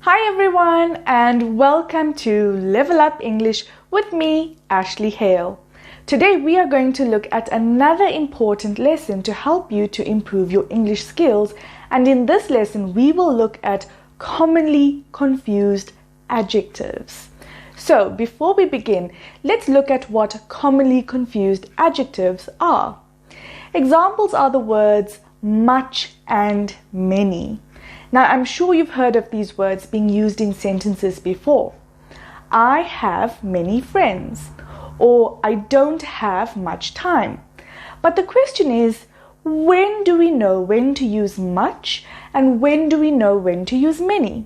Hi everyone and welcome to Level Up English with me, Ashley Hale. Today we are going to look at another important lesson to help you to improve your English skills, and in this lesson we will look at commonly confused adjectives. So before we begin, let's look at what commonly confused adjectives are. Examples are the words much and many. Now, I'm sure you've heard of these words being used in sentences before. I have many friends, or I don't have much time. But the question is, when do we know when to use much and when do we know when to use many?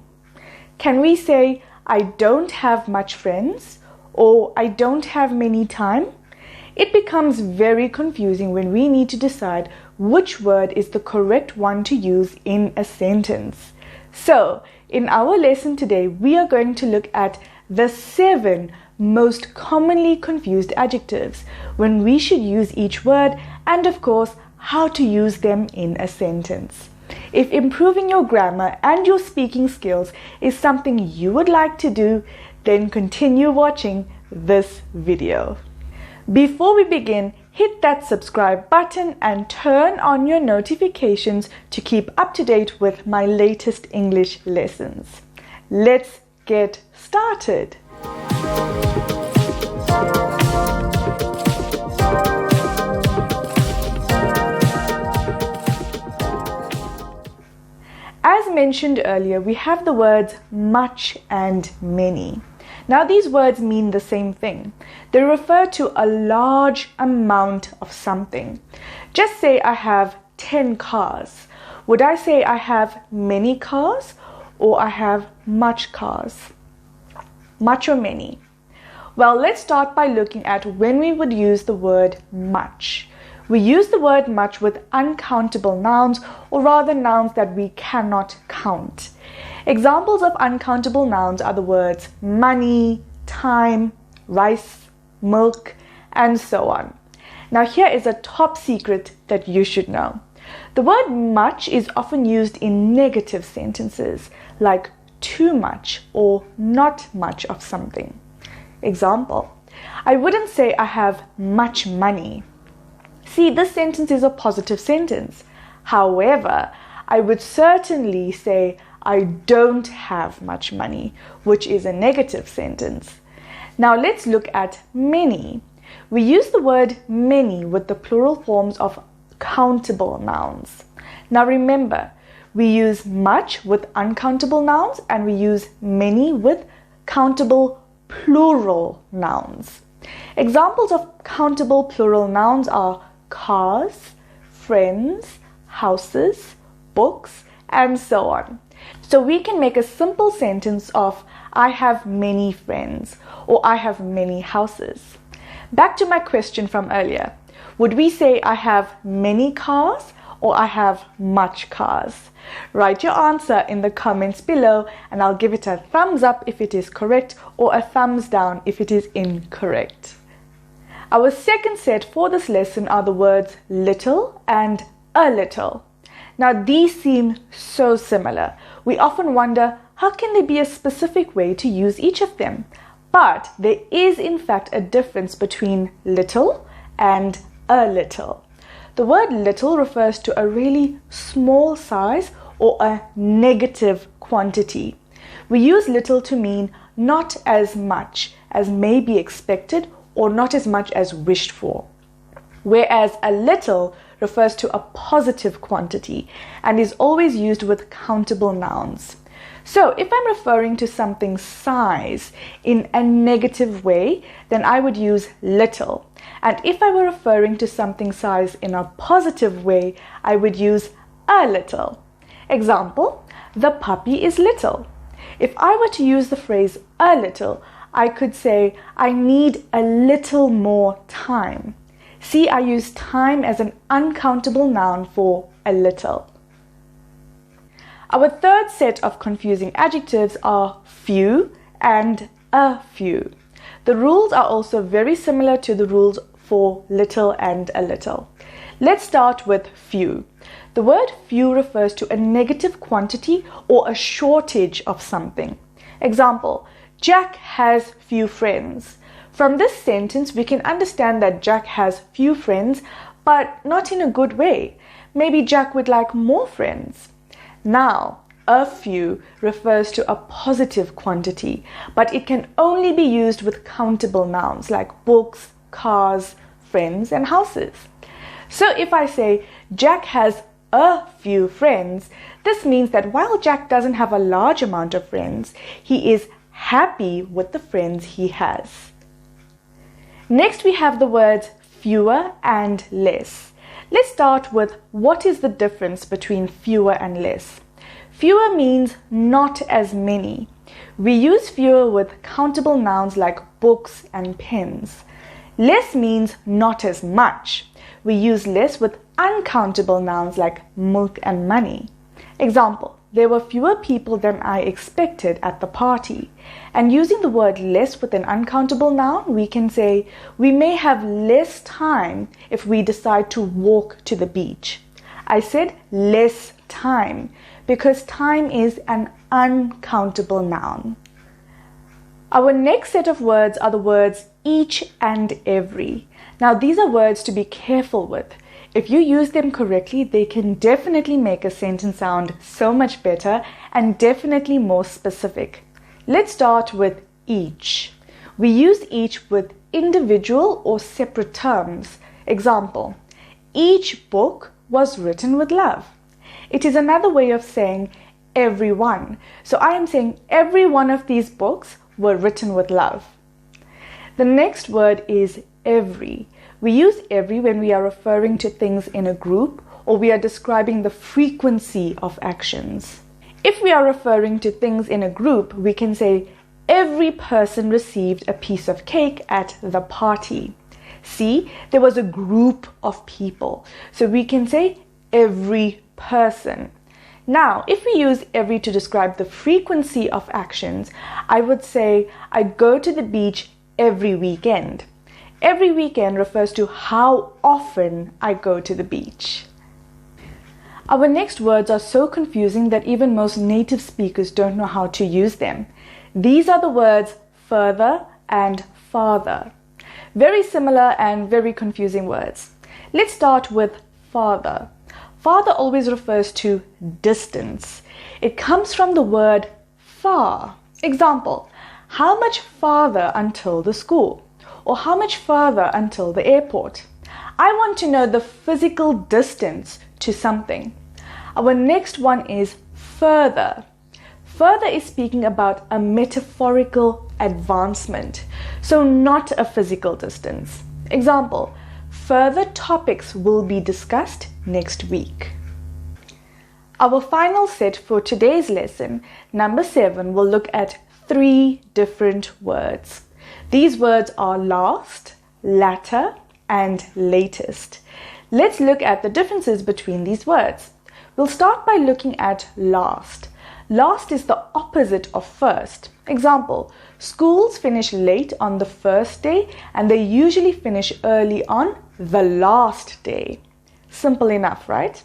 Can we say, I don't have much friends, or I don't have many time? It becomes very confusing when we need to decide which word is the correct one to use in a sentence. So, in our lesson today, we are going to look at the 7 most commonly confused adjectives, when we should use each word, and of course, how to use them in a sentence. If improving your grammar and your speaking skills is something you would like to do, then continue watching this video. Before we begin, hit that subscribe button and turn on your notifications to keep up to date with my latest English lessons. Let's get started. As mentioned earlier, we have the words much and many. Now these words mean the same thing. They refer to a large amount of something. Just say I have 10 cars. Would I say I have many cars or I have much cars? Much or many? Well, let's start by looking at when we would use the word much. We use the word much with uncountable nouns, or rather nouns that we cannot count. Examples of uncountable nouns are the words money, time, rice, milk, and so on. Now here is a top secret that you should know. The word much is often used in negative sentences, like too much or not much of something. Example, I wouldn't say I have much money. See, this sentence is a positive sentence. However, I would certainly say I don't have much money, which is a negative sentence. Now let's look at many. We use the word many with the plural forms of countable nouns. Now remember, we use much with uncountable nouns and we use many with countable plural nouns. Examples of countable plural nouns are cars, friends, houses, books, and so on. So we can make a simple sentence of I have many friends or I have many houses. Back to my question from earlier. Would we say I have many cars or I have much cars? Write your answer in the comments below and I'll give it a thumbs up if it is correct or a thumbs down if it is incorrect. Our second set for this lesson are the words little and a little. Now these seem so similar. We often wonder, how can there be a specific way to use each of them? But there is in fact a difference between little and a little. The word little refers to a really small size or a negative quantity. We use little to mean not as much as may be expected or not as much as wished for. Whereas a little refers to a positive quantity and is always used with countable nouns. So if I'm referring to something's size in a negative way, then I would use little. And if I were referring to something's size in a positive way, I would use a little. Example, the puppy is little. If I were to use the phrase a little, I could say I need a little more time. See, I use time as an uncountable noun for a little. Our third set of confusing adjectives are few and a few. The rules are also very similar to the rules for little and a little. Let's start with few. The word few refers to a negative quantity or a shortage of something. Example, Jack has few friends. From this sentence, we can understand that Jack has few friends, but not in a good way. Maybe Jack would like more friends. Now, a few refers to a positive quantity, but it can only be used with countable nouns like books, cars, friends, and houses. So if I say Jack has a few friends, this means that while Jack doesn't have a large amount of friends, he is happy with the friends he has. Next, we have the words fewer and less. Let's start with what is the difference between fewer and less. Fewer means not as many. We use fewer with countable nouns like books and pens. Less means not as much. We use less with uncountable nouns like milk and money. Example, there were fewer people than I expected at the party. And using the word less with an uncountable noun, we can say we may have less time if we decide to walk to the beach. I said less time because time is an uncountable noun. Our next set of words are the words each and every. Now these are words to be careful with. If you use them correctly, they can definitely make a sentence sound so much better and definitely more specific. Let's start with each. We use each with individual or separate terms. Example, each book was written with love. It is another way of saying everyone. So I am saying every one of these books were written with love. The next word is every. We use every when we are referring to things in a group or we are describing the frequency of actions. If we are referring to things in a group, we can say every person received a piece of cake at the party. See, there was a group of people. So we can say every person. Now, if we use every to describe the frequency of actions, I would say I go to the beach every weekend. Every weekend refers to how often I go to the beach. Our next words are so confusing that even most native speakers don't know how to use them. These are the words further and farther. Very similar and very confusing words. Let's start with farther. Farther always refers to distance. It comes from the word far. Example, how much farther until the school? Or how much farther until the airport? I want to know the physical distance to something. Our next one is further. Further is speaking about a metaphorical advancement, so not a physical distance. Example, further topics will be discussed next week. Our final set for today's lesson, number 7, will look at 3 different words. These words are last, latter, and latest. Let's look at the differences between these words. We'll start by looking at last. Last is the opposite of first. Example, schools finish late on the first day and they usually finish early on the last day. Simple enough, right?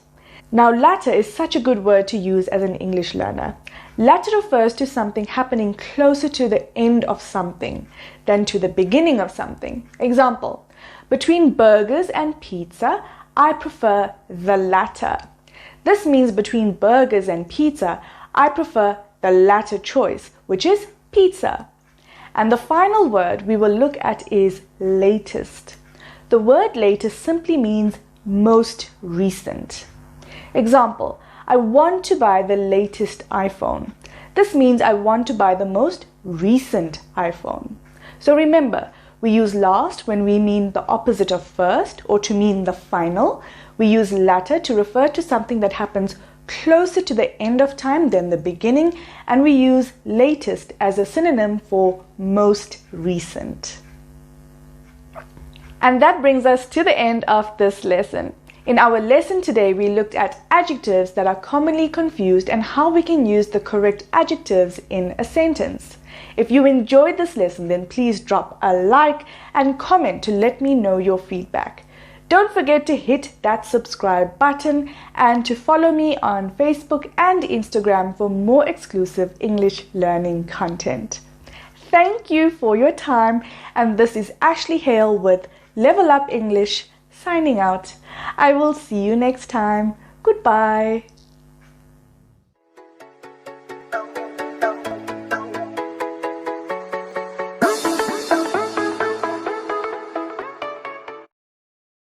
Now, latter is such a good word to use as an English learner. Latter refers to something happening closer to the end of something than to the beginning of something. Example, between burgers and pizza, I prefer the latter. This means between burgers and pizza, I prefer the latter choice, which is pizza. And the final word we will look at is latest. The word latest simply means most recent. Example, I want to buy the latest iPhone. This means I want to buy the most recent iPhone. So remember, we use last when we mean the opposite of first or to mean the final. We use latter to refer to something that happens closer to the end of time than the beginning, and we use latest as a synonym for most recent. And that brings us to the end of this lesson. In our lesson today, we looked at adjectives that are commonly confused and how we can use the correct adjectives in a sentence. If you enjoyed this lesson, then please drop a like and comment to let me know your feedback. Don't forget to hit that subscribe button and to follow me on Facebook and Instagram for more exclusive English learning content. Thank you for your time, and this is Ashley Hale with Level Up English signing out. I will see you next time. Goodbye.